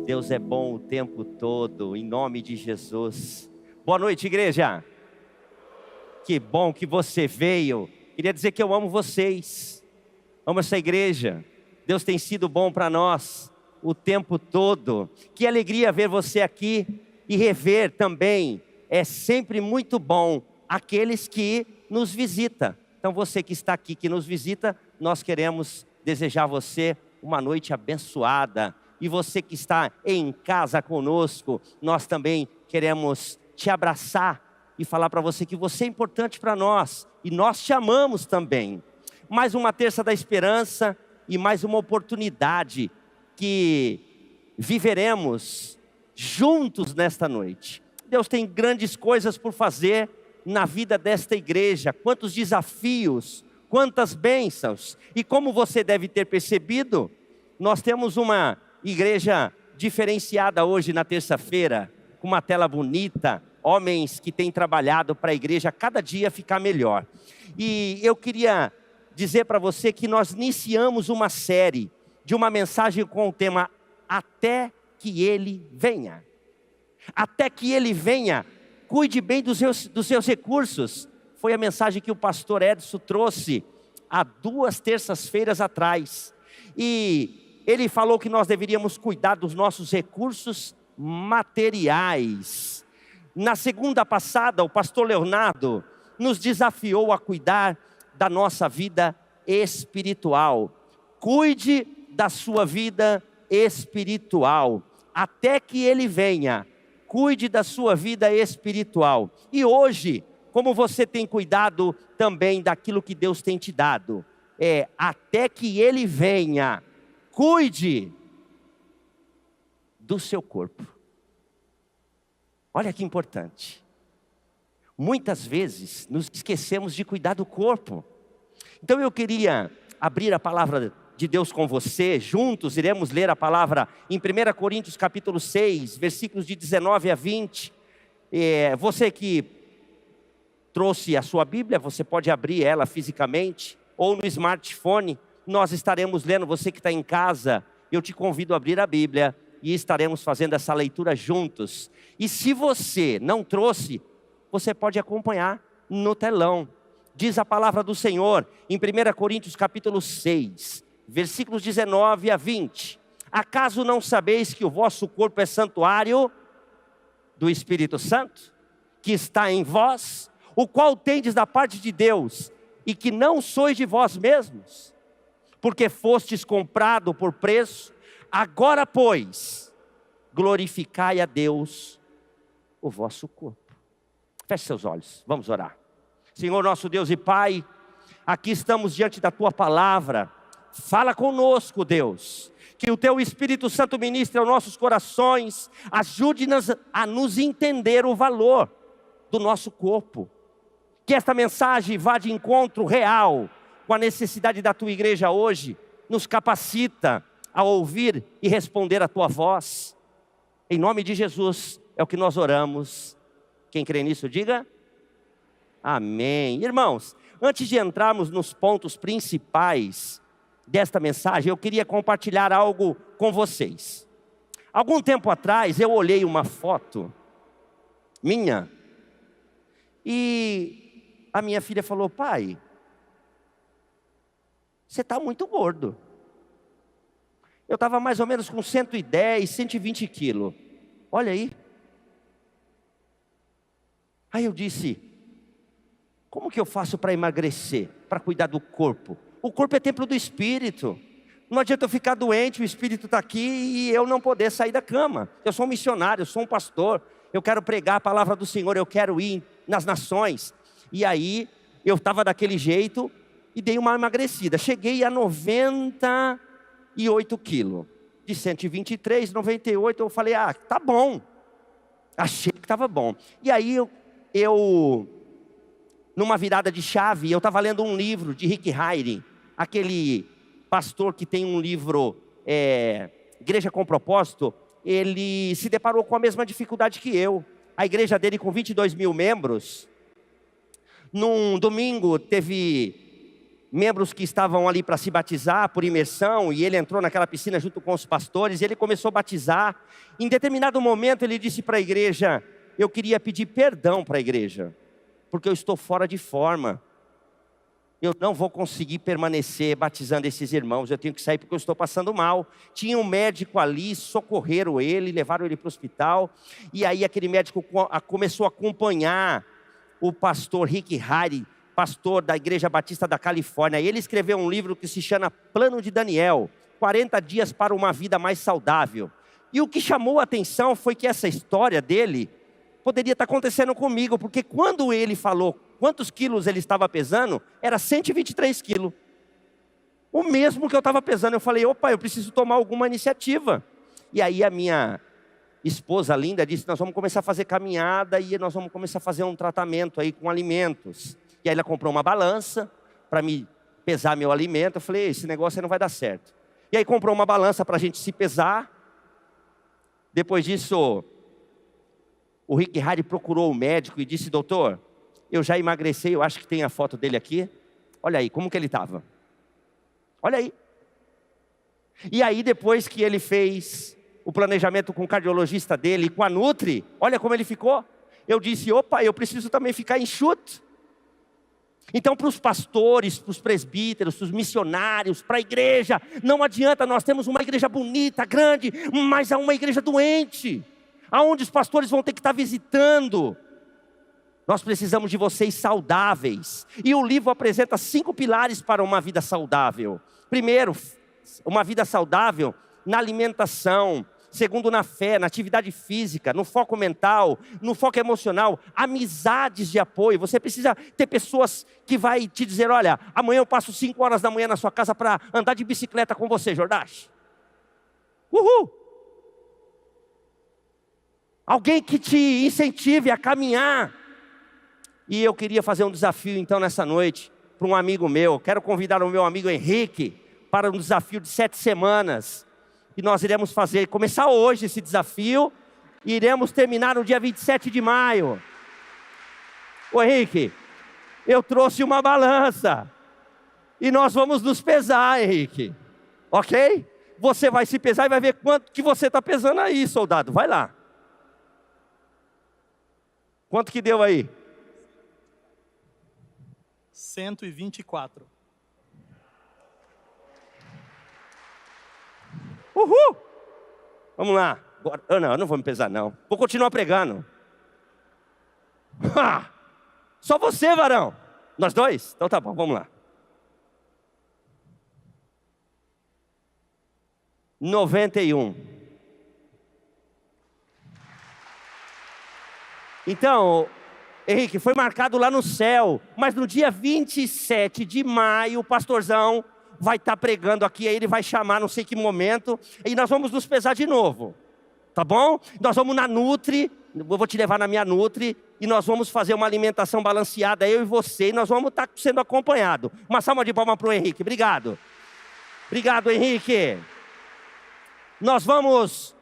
Deus é bom o tempo todo, em nome de Jesus. Boa noite, igreja. Que bom que você veio. Queria dizer que eu amo vocês, amo essa igreja. Deus tem sido bom para nós o tempo todo. Que alegria ver você aqui e rever também. É sempre muito bom aqueles que nos visitam. Então você que está aqui, que nos visita, nós queremos desejar a você uma noite abençoada. E você que está em casa conosco, nós também queremos te abraçar e falar para você que você é importante para nós. E nós te amamos também. Mais uma terça da esperança e mais uma oportunidade que viveremos juntos nesta noite. Deus tem grandes coisas por fazer na vida desta igreja. Quantos desafios, quantas bênçãos. E como você deve ter percebido, nós temos uma igreja diferenciada hoje na terça-feira, com uma tela bonita, homens que têm trabalhado para a igreja cada dia ficar melhor. E eu queria dizer para você que nós iniciamos uma série de uma mensagem com o tema Até que Ele Venha. Até que Ele venha, cuide bem dos seus recursos. Foi a mensagem que o pastor Edson trouxe há 2 terças-feiras atrás. E ele falou que nós deveríamos cuidar dos nossos recursos materiais. Na segunda passada, o pastor Leonardo nos desafiou a cuidar da nossa vida espiritual. Cuide da sua vida espiritual, até que Ele venha. Cuide da sua vida espiritual. E hoje, como você tem cuidado também daquilo que Deus tem te dado, até que Ele venha, cuide do seu corpo. Olha que importante. Muitas vezes nos esquecemos de cuidar do corpo. Então eu queria abrir a palavra de Deus com você. Juntos iremos ler a palavra em 1 Coríntios capítulo 6, versículos de 19 a 20. Você que trouxe a sua Bíblia, você pode abrir ela fisicamente ou no smartphone. Nós estaremos lendo. Você que está em casa, eu te convido a abrir a Bíblia e estaremos fazendo essa leitura juntos. E se você não trouxe, você pode acompanhar no telão. Diz a palavra do Senhor em 1 Coríntios capítulo 6, versículos 19 a 20. Acaso não sabeis que o vosso corpo é santuário do Espírito Santo, que está em vós, o qual tendes da parte de Deus, e que não sois de vós mesmos? Porque fostes comprado por preço. Agora, pois, glorificai a Deus o vosso corpo. Feche seus olhos, vamos orar. Senhor nosso Deus e Pai, aqui estamos diante da Tua palavra. Fala conosco, Deus. Que o Teu Espírito Santo ministre aos nossos corações. Ajude-nos a nos entender o valor do nosso corpo. Que esta mensagem vá de encontro real com a necessidade da Tua igreja hoje. Nos capacita a ouvir e responder a Tua voz. Em nome de Jesus é o que nós oramos. Quem crê nisso, diga amém. Irmãos, antes de entrarmos nos pontos principais desta mensagem, eu queria compartilhar algo com vocês. Algum tempo atrás, eu olhei uma foto minha e a minha filha falou: pai, você está muito gordo. Eu estava mais ou menos com 110, 120 quilos. Olha aí. Aí eu disse: como que eu faço para emagrecer, para cuidar do corpo? O corpo é templo do Espírito. Não adianta eu ficar doente, o Espírito está aqui e eu não poder sair da cama. Eu sou um missionário, eu sou um pastor. Eu quero pregar a palavra do Senhor, eu quero ir nas nações. E aí eu estava daquele jeito e dei uma emagrecida. Cheguei a 98 quilos. De 123, 98, eu falei: tá bom. Achei que estava bom. E aí eu numa virada de chave, eu estava lendo um livro de Rick Hayre, aquele pastor que tem um livro, Igreja com Propósito. Ele se deparou com a mesma dificuldade que eu. A igreja dele com 22 mil membros. Num domingo teve membros que estavam ali para se batizar por imersão, e ele entrou naquela piscina junto com os pastores, e ele começou a batizar. Em determinado momento ele disse para a igreja: eu queria pedir perdão para a igreja, porque eu estou fora de forma. Eu não vou conseguir permanecer batizando esses irmãos, eu tenho que sair porque eu estou passando mal. Tinha um médico ali, socorreram ele, levaram ele para o hospital. E aí aquele médico começou a acompanhar o pastor Rick Harry, pastor da Igreja Batista da Califórnia. Ele escreveu um livro que se chama Plano de Daniel, 40 dias para uma vida mais saudável. E o que chamou a atenção foi que essa história dele poderia estar acontecendo comigo, porque quando ele falou quantos quilos ele estava pesando, era 123 quilos. O mesmo que eu estava pesando. Eu falei: opa, eu preciso tomar alguma iniciativa. E aí a minha esposa linda disse: nós vamos começar a fazer caminhada e nós vamos começar a fazer um tratamento aí com alimentos. E aí ela comprou uma balança para me pesar meu alimento. Eu falei: esse negócio aí não vai dar certo. E aí comprou uma balança para a gente se pesar. Depois disso, o Rick Harry procurou o médico e disse: doutor, eu já emagreci, eu acho que tem a foto dele aqui. Olha aí, como que ele estava. Olha aí. E aí depois que ele fez o planejamento com o cardiologista dele, com a Nutri, olha como ele ficou. Eu disse: opa, eu preciso também ficar enxuto. Então, para os pastores, para os presbíteros, para os missionários, para a igreja, não adianta, nós temos uma igreja bonita, grande, mas é uma igreja doente, aonde os pastores vão ter que estar visitando. Nós precisamos de vocês saudáveis. E o livro apresenta 5 pilares para uma vida saudável. Primeiro, uma vida saudável na alimentação. Segundo, na fé, na atividade física, no foco mental, no foco emocional, amizades de apoio. Você precisa ter pessoas que vai te dizer: olha, amanhã eu passo 5 horas da manhã na sua casa para andar de bicicleta com você, Jordache. Uhul! Alguém que te incentive a caminhar. E eu queria fazer um desafio então nessa noite para um amigo meu. Quero convidar o meu amigo Henrique para um desafio de 7 semanas. E nós iremos começar hoje esse desafio, e iremos terminar no dia 27 de maio. Ô Henrique, eu trouxe uma balança, e nós vamos nos pesar, Henrique. Ok? Você vai se pesar e vai ver quanto que você está pesando aí, soldado. Vai lá. Quanto que deu aí? 124. Uhul! Vamos lá. Eu não vou me pesar não. Vou continuar pregando. Ha! Só você, varão. Nós dois? Então tá bom, vamos lá. 91. Então, Henrique, foi marcado lá no céu, mas no dia 27 de maio, o pastorzão vai estar pregando aqui, aí ele vai chamar não sei que momento, e nós vamos nos pesar de novo, tá bom? Nós vamos na Nutri, eu vou te levar na minha Nutri, e nós vamos fazer uma alimentação balanceada, eu e você, e nós vamos estar sendo acompanhados. Uma salva de palmas para o Henrique, obrigado. Obrigado, Henrique. Nós vamos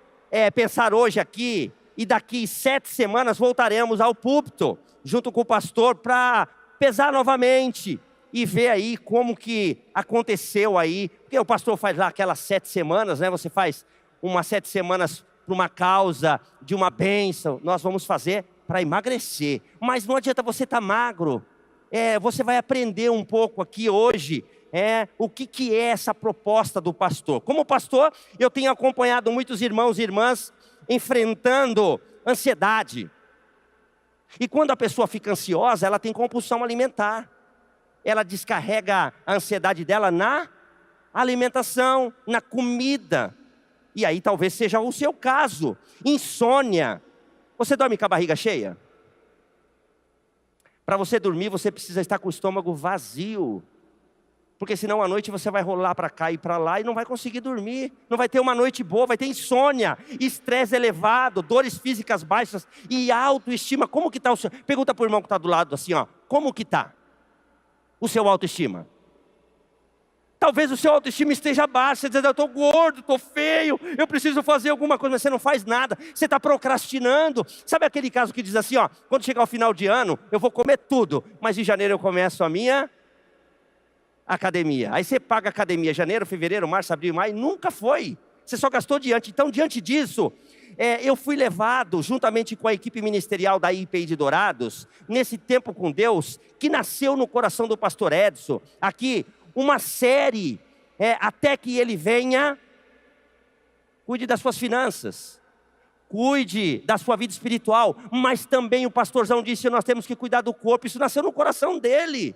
pensar hoje aqui, e daqui 7 semanas voltaremos ao púlpito, junto com o pastor, para pesar novamente, e ver aí como que aconteceu aí, porque o pastor faz lá aquelas 7 semanas, né? Você faz umas 7 semanas para uma causa, de uma bênção. Nós vamos fazer para emagrecer, mas não adianta você estar magro. Você vai aprender um pouco aqui hoje, o que é essa proposta do pastor. Como pastor, eu tenho acompanhado muitos irmãos e irmãs enfrentando ansiedade. E quando a pessoa fica ansiosa, ela tem compulsão alimentar. Ela descarrega a ansiedade dela na alimentação, na comida. E aí talvez seja o seu caso. Insônia. Você dorme com a barriga cheia? Para você dormir, você precisa estar com o estômago vazio. Porque senão à noite você vai rolar para cá e para lá e não vai conseguir dormir. Não vai ter uma noite boa, vai ter insônia, estresse elevado, dores físicas baixas e autoestima. Como que está o seu? Pergunta para o irmão que está do lado assim, ó. Como que está o seu autoestima? Talvez o seu autoestima esteja baixo, você diz: eu estou gordo, estou feio, eu preciso fazer alguma coisa, mas você não faz nada, você está procrastinando. Sabe aquele caso que diz assim, ó, quando chegar o final de ano, eu vou comer tudo, mas em janeiro eu começo a minha academia. Aí você paga academia janeiro, fevereiro, março, abril, maio, nunca foi. Você só gastou diante. Então, diante disso, eu fui levado, juntamente com a equipe ministerial da IPI de Dourados, nesse tempo com Deus, que nasceu no coração do pastor Edson, aqui, uma série, até que ele venha, cuide das suas finanças, cuide da sua vida espiritual, mas também o pastorzão disse, nós temos que cuidar do corpo, isso nasceu no coração dele.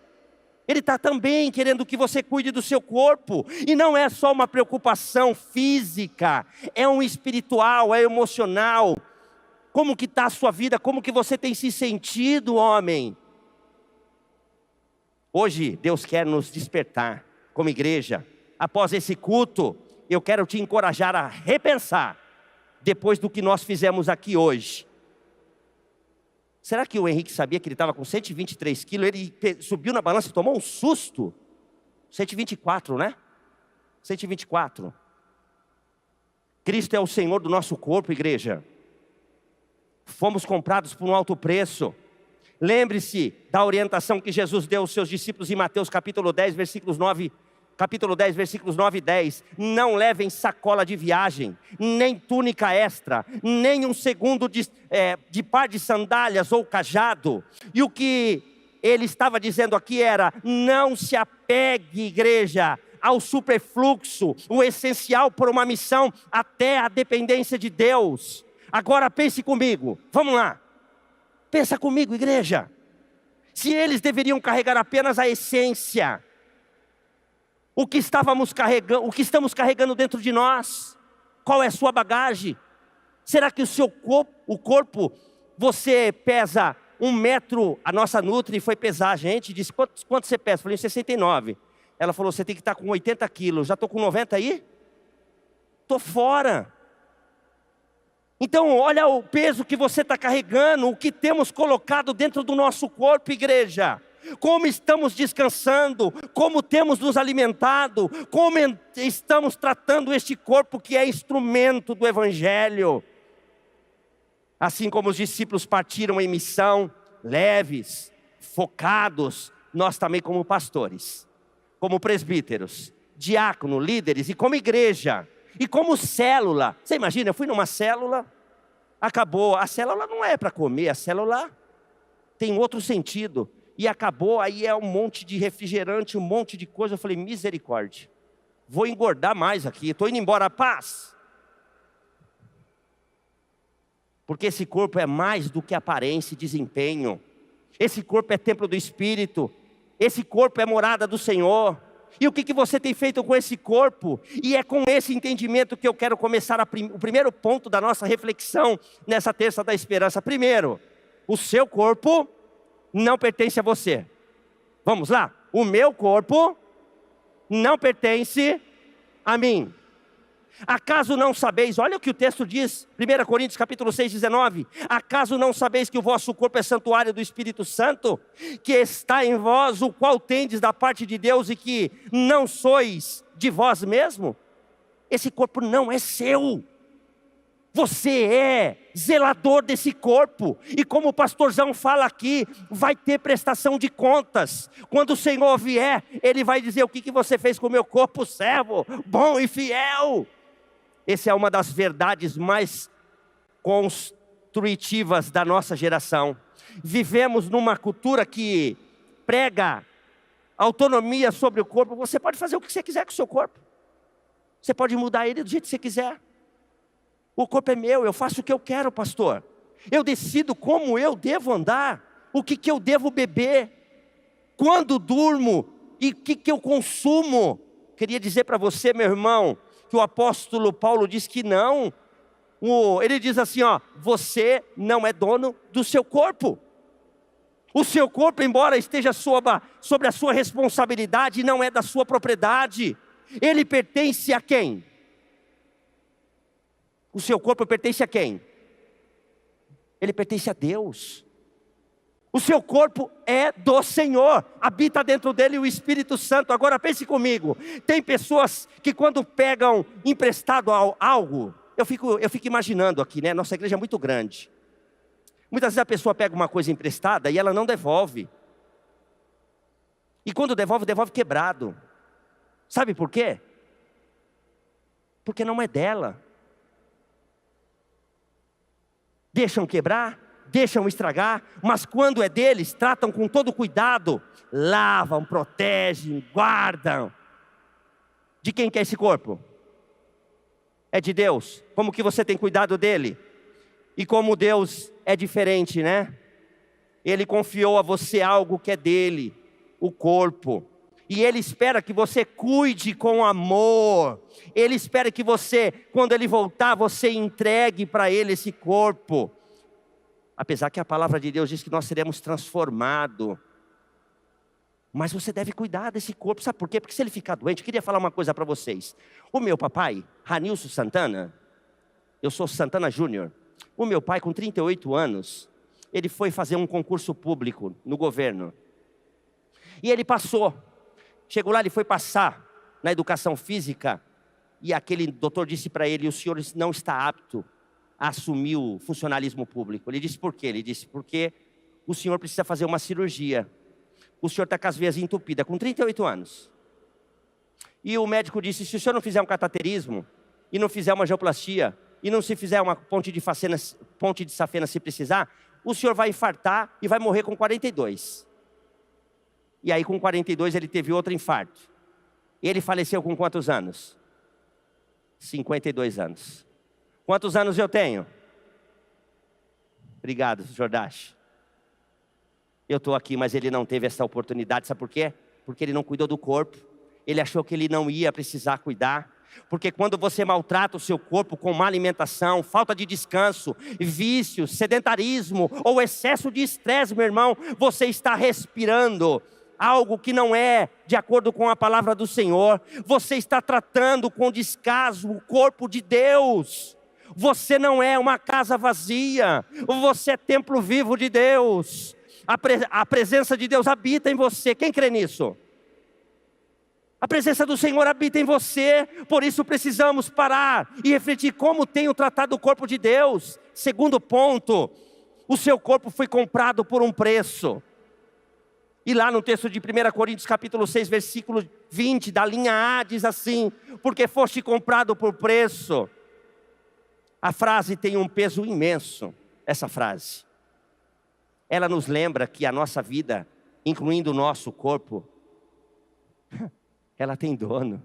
Ele está também querendo que você cuide do seu corpo. E não é só uma preocupação física. É um espiritual, é emocional. Como que está a sua vida? Como que você tem se sentido, homem? Hoje, Deus quer nos despertar como igreja. Após esse culto, eu quero te encorajar a repensar. Depois do que nós fizemos aqui hoje. Será que o Henrique sabia que ele estava com 123 quilos? Ele subiu na balança e tomou um susto. 124, né? 124. Cristo é o Senhor do nosso corpo, igreja. Fomos comprados por um alto preço. Lembre-se da orientação que Jesus deu aos seus discípulos em Mateus capítulo 10, versículos 9 e 10. Não levem sacola de viagem, nem túnica extra, nem um segundo de par de sandálias ou cajado. E o que ele estava dizendo aqui era, não se apegue, igreja, ao superfluxo, o essencial por uma missão, até a dependência de Deus. Agora pense comigo, vamos lá. Pensa comigo, igreja. Se eles deveriam carregar apenas a essência, o que estamos carregando dentro de nós? Qual é a sua bagagem? Será que o corpo, você pesa 1 metro? A nossa Nutri foi pesar a gente, disse, quanto você pesa? Eu falei, 69. Ela falou, você tem que estar com 80 quilos. Já estou com 90 aí? Estou fora. Então, olha o peso que você está carregando, o que temos colocado dentro do nosso corpo, igreja. Como estamos descansando, como temos nos alimentado, como estamos tratando este corpo que é instrumento do Evangelho. Assim como os discípulos partiram em missão, leves, focados, nós também como pastores, como presbíteros, diáconos, líderes e como igreja, e como célula. Você imagina, eu fui numa célula, acabou, a célula não é para comer, a célula tem outro sentido. E acabou, aí é um monte de refrigerante, um monte de coisa. Eu falei, misericórdia. Vou engordar mais aqui, estou indo embora, paz. Porque esse corpo é mais do que aparência e desempenho. Esse corpo é templo do Espírito. Esse corpo é morada do Senhor. E o que você tem feito com esse corpo? E é com esse entendimento que eu quero começar o primeiro ponto da nossa reflexão nessa terça da esperança. Primeiro, o seu corpo não pertence a você. Vamos lá? O meu corpo não pertence a mim. Acaso não sabeis, olha o que o texto diz, 1 Coríntios capítulo 6, 19. Acaso não sabeis que o vosso corpo é santuário do Espírito Santo, que está em vós, o qual tendes da parte de Deus e que não sois de vós mesmo? Esse corpo não é seu. Você é zelador desse corpo. E como o pastorzão fala aqui, vai ter prestação de contas. Quando o Senhor vier, Ele vai dizer, o que você fez com o meu corpo, servo, bom e fiel. Essa é uma das verdades mais construtivas da nossa geração. Vivemos numa cultura que prega autonomia sobre o corpo. Você pode fazer o que você quiser com o seu corpo. Você pode mudar ele do jeito que você quiser. O corpo é meu, eu faço o que eu quero, pastor. Eu decido como eu devo andar, o que eu devo beber, quando durmo e o que eu consumo. Queria dizer para você, meu irmão, que o apóstolo Paulo diz que não. Ele diz assim, ó, você não é dono do seu corpo. O seu corpo, embora esteja sobre a sua responsabilidade, não é da sua propriedade. Ele pertence a quem? O seu corpo pertence a quem? Ele pertence a Deus. O seu corpo é do Senhor, habita dentro dele o Espírito Santo. Agora pense comigo, tem pessoas que quando pegam emprestado algo, eu fico imaginando aqui, né? Nossa igreja é muito grande. Muitas vezes a pessoa pega uma coisa emprestada e ela não devolve. E quando devolve, devolve quebrado. Sabe por quê? Porque não é dela. Deixam quebrar, deixam estragar, mas quando é deles, tratam com todo cuidado, lavam, protegem, guardam. De quem que é esse corpo? É de Deus. Como que você tem cuidado dele? E como Deus é diferente, né? Ele confiou a você algo que é dele, o corpo. E Ele espera que você cuide com amor. Ele espera que você, quando Ele voltar, você entregue para Ele esse corpo. Apesar que a palavra de Deus diz que nós seremos transformados. Mas você deve cuidar desse corpo. Sabe por quê? Porque se ele ficar doente, eu queria falar uma coisa para vocês. O meu papai, Ranilson Santana, eu sou Santana Júnior. O meu pai, com 38 anos, ele foi fazer um concurso público no governo. E ele passou. Chegou lá, ele foi passar na educação física. E aquele doutor disse para ele: o senhor não está apto a assumir o funcionalismo público. Ele disse por quê? Ele disse porque o senhor precisa fazer uma cirurgia. O senhor está com as veias entupidas, com 38 anos. E o médico disse: se o senhor não fizer um cateterismo, e não fizer uma angioplastia, e não se fizer uma ponte de safena se precisar, o senhor vai infartar e vai morrer com 42. E aí com 42 ele teve outro infarto. Ele faleceu com quantos anos? 52 anos. Quantos anos eu tenho? Obrigado, Jordache. Eu estou aqui, mas ele não teve essa oportunidade. Sabe por quê? Porque ele não cuidou do corpo. Ele achou que ele não ia precisar cuidar. Porque quando você maltrata o seu corpo com má alimentação, falta de descanso, vícios, sedentarismo ou excesso de estresse, meu irmão, você está respirando algo que não é de acordo com a palavra do Senhor. Você está tratando com descaso o corpo de Deus. Você não é uma casa vazia. Você é templo vivo de Deus. A presença de Deus habita em você. Quem crê nisso? A presença do Senhor habita em você. Por isso precisamos parar e refletir como tenho tratado o corpo de Deus. Segundo ponto, o seu corpo foi comprado por um preço. E lá no texto de 1 Coríntios capítulo 6, versículo 20, da linha A, diz assim: porque foste comprado por preço. A frase tem um peso imenso, essa frase. Ela nos lembra que a nossa vida, incluindo o nosso corpo, ela tem dono.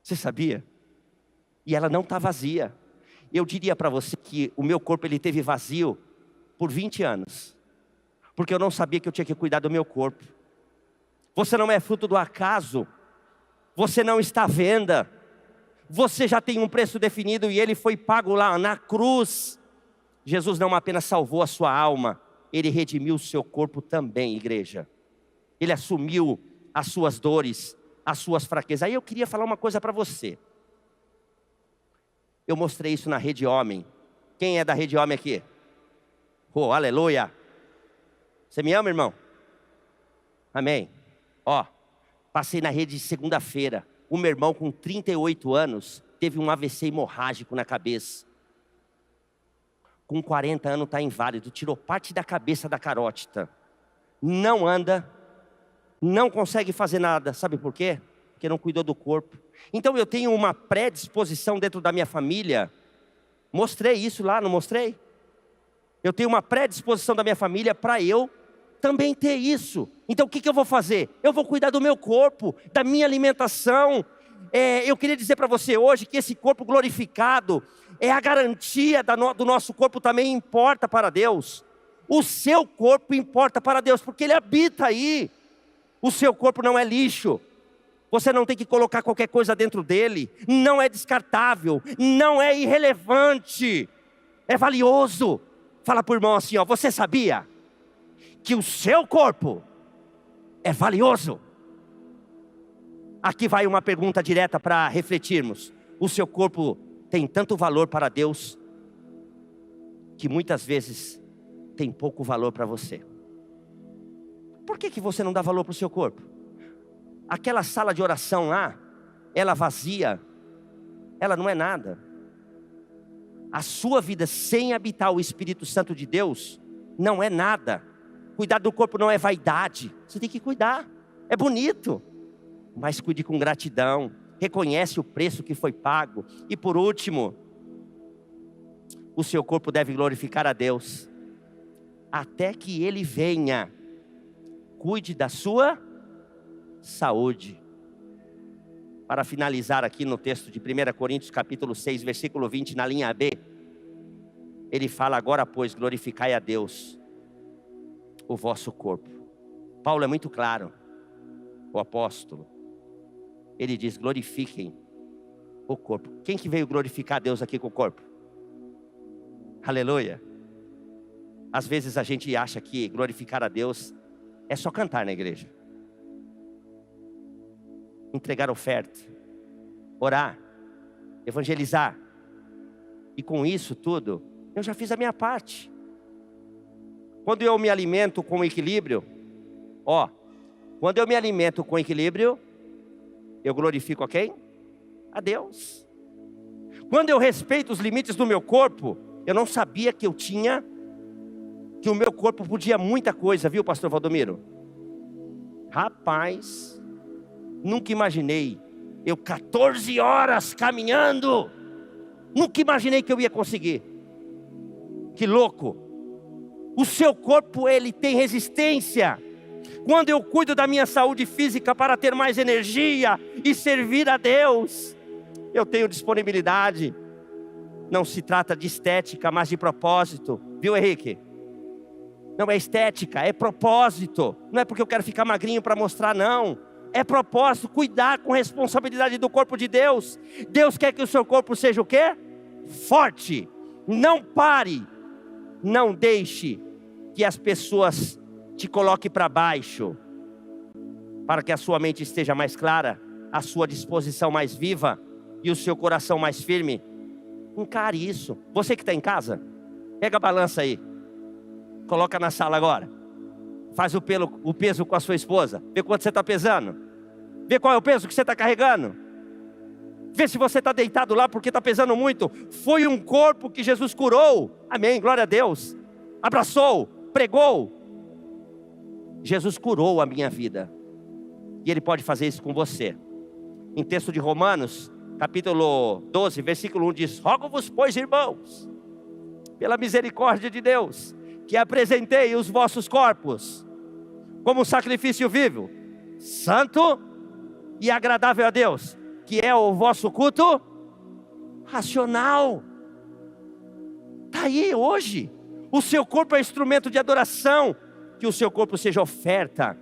Você sabia? E ela não está vazia. Eu diria para você que o meu corpo ele teve vazio por 20 anos. Porque eu não sabia que eu tinha que cuidar do meu corpo. Você não é fruto do acaso. Você não está à venda. Você já tem um preço definido e ele foi pago lá na cruz. Jesus não apenas salvou a sua alma, Ele redimiu o seu corpo também, igreja. Ele assumiu as suas dores, as suas fraquezas. Aí eu queria falar uma coisa para você. Eu mostrei isso na Rede Homem. Quem é da Rede Homem aqui? Oh, aleluia! Você me ama, irmão? Amém. Ó, passei na rede de segunda-feira. O meu irmão com 38 anos teve um AVC hemorrágico na cabeça. Com 40 anos está inválido, tirou parte da cabeça da carótida. Não anda, não consegue fazer nada. Sabe por quê? Porque não cuidou do corpo. Então eu tenho uma predisposição dentro da minha família. Mostrei isso lá, não mostrei? Eu tenho uma predisposição da minha família para eu também ter isso. Então o que eu vou fazer? Eu vou cuidar do meu corpo, da minha alimentação. Eu queria dizer para você hoje que esse corpo glorificado é a garantia do nosso corpo também importa para Deus. O seu corpo importa para Deus, porque Ele habita aí. O seu corpo não é lixo. Você não tem que colocar qualquer coisa dentro dele. Não é descartável, não é irrelevante. É valioso. Fala para o irmão assim, ó, você sabia que o seu corpo é valioso? Aqui vai uma pergunta direta para refletirmos. O seu corpo tem tanto valor para Deus que muitas vezes tem pouco valor para você. Por que você não dá valor para o seu corpo? Aquela sala de oração lá, ela vazia, ela não é nada. A sua vida sem habitar o Espírito Santo de Deus não é nada. Cuidar do corpo não é vaidade. Você tem que cuidar. É bonito. Mas cuide com gratidão. Reconhece o preço que foi pago. E por último, o seu corpo deve glorificar a Deus. Até que Ele venha. Cuide da sua saúde. Para finalizar aqui no texto de 1 Coríntios capítulo 6, versículo 20, na linha B. Ele fala: agora pois glorificai a Deus, o vosso corpo. Paulo é muito claro, o apóstolo. Ele diz: glorifiquem o corpo. Quem que veio glorificar a Deus aqui com o corpo? Aleluia. Às vezes a gente acha que glorificar a Deus é só cantar na igreja, entregar oferta, orar, evangelizar. E com isso tudo, eu já fiz a minha parte. Quando eu me alimento com equilíbrio, quando eu me alimento com equilíbrio, eu glorifico a quem? A Deus. Quando eu respeito os limites do meu corpo, eu não sabia que que o meu corpo podia muita coisa, viu, pastor Valdomiro? Rapaz, nunca imaginei, eu 14 horas caminhando, nunca imaginei que eu ia conseguir. Que louco! O seu corpo, ele tem resistência. Quando eu cuido da minha saúde física para ter mais energia e servir a Deus, eu tenho disponibilidade. Não se trata de estética, mas de propósito. Viu, Henrique? Não é estética, é propósito. Não é porque eu quero ficar magrinho para mostrar, não. É propósito, cuidar com responsabilidade do corpo de Deus. Deus quer que o seu corpo seja o quê? Forte. Não pare. Não deixe que as pessoas te coloquem para baixo. Para que a sua mente esteja mais clara, a sua disposição mais viva e o seu coração mais firme. Encare isso. Você que está em casa, pega a balança aí. Coloca na sala agora. Faz o peso com a sua esposa. Vê quanto você está pesando. Vê qual é o peso que você está carregando. Vê se você está deitado lá porque está pesando muito. Foi um corpo que Jesus curou. Amém, glória a Deus. Abraçou, pregou. Jesus curou a minha vida. E Ele pode fazer isso com você. Em texto de Romanos, capítulo 12, versículo 1 diz: rogo-vos, pois, irmãos, pela misericórdia de Deus, que apresentei os vossos corpos como sacrifício vivo, santo e agradável a Deus, que é o vosso culto racional. Está aí hoje. O seu corpo é instrumento de adoração. Que o seu corpo seja oferta.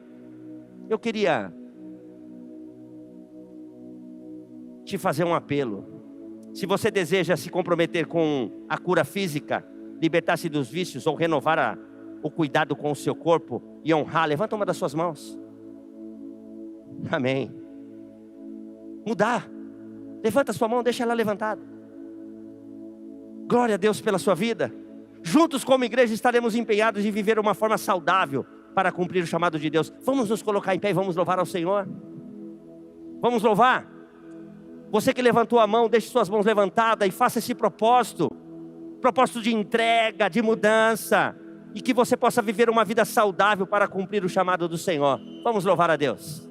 Eu queria te fazer um apelo. Se você deseja se comprometer com a cura física, libertar-se dos vícios ou renovar o cuidado com o seu corpo e honrar, levanta uma das suas mãos. Amém. Mudar. Levanta a sua mão, deixa ela levantada. Glória a Deus pela sua vida. Juntos como igreja estaremos empenhados em viver uma forma saudável para cumprir o chamado de Deus. Vamos nos colocar em pé e vamos louvar ao Senhor. Vamos louvar. Você que levantou a mão, deixe suas mãos levantadas e faça esse propósito. Propósito de entrega, de mudança. E que você possa viver uma vida saudável para cumprir o chamado do Senhor. Vamos louvar a Deus.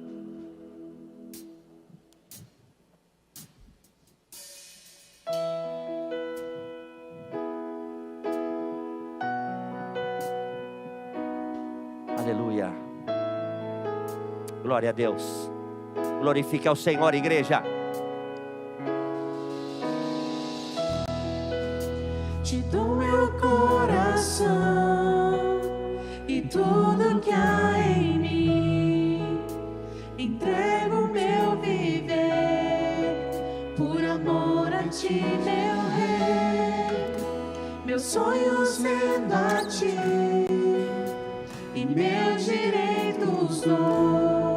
Aleluia. Glória a Deus. Glorifique ao Senhor, igreja. Te dou meu coração e tudo que há em mim. Entrego meu viver por amor a ti, meu Rei. Meus sonhos vendo a ti e meus direitos dou.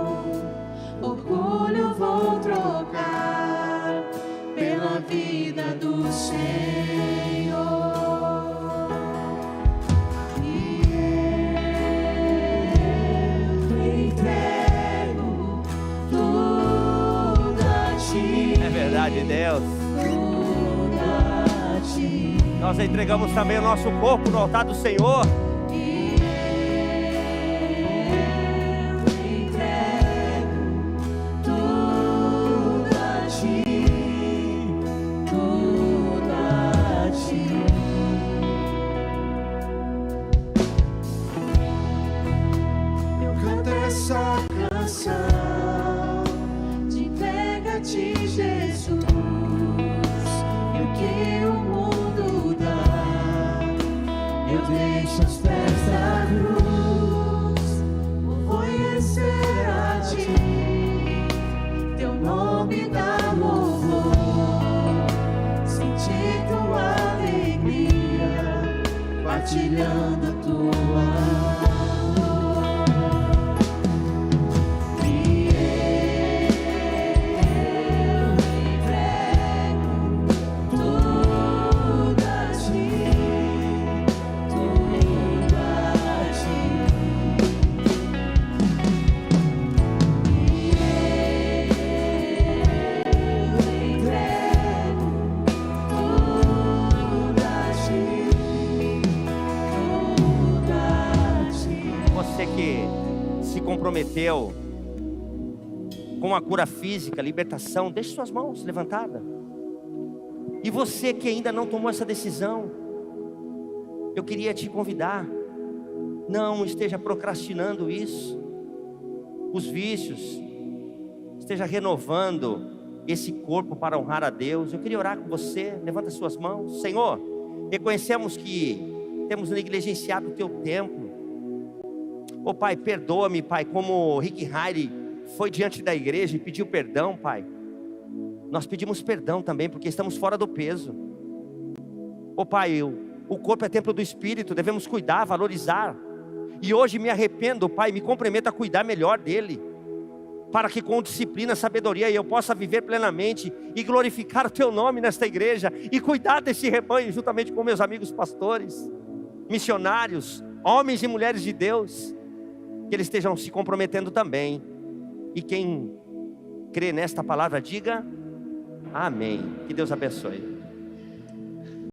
Orgulho vou trocar pela vida do Senhor. E eu entrego tudo a ti. É verdade, Deus. Tudo a ti. Nós entregamos também o nosso corpo no altar do Senhor. compartilhando a tua amor. E eu entrego tudo a ti, tudo a ti. Você que se comprometeu com a cura física, libertação, deixe suas mãos levantadas. E você que ainda não tomou essa decisão, eu queria te convidar, não esteja procrastinando isso, os vícios, esteja renovando esse corpo para honrar a Deus. Eu queria orar com você, levanta suas mãos. Senhor, reconhecemos que temos negligenciado o teu templo. Oh Pai, perdoa-me, Pai, como Rick Harry foi diante da igreja e pediu perdão, Pai. Nós pedimos perdão também, porque estamos fora do peso. Oh Pai, o corpo é templo do Espírito, devemos cuidar, valorizar. E hoje me arrependo, Pai, me comprometo a cuidar melhor dele, para que com disciplina, sabedoria eu possa viver plenamente e glorificar o teu nome nesta igreja e cuidar desse rebanho juntamente com meus amigos pastores, missionários, homens e mulheres de Deus, que eles estejam se comprometendo também. E quem crê nesta palavra, diga amém. Que Deus abençoe.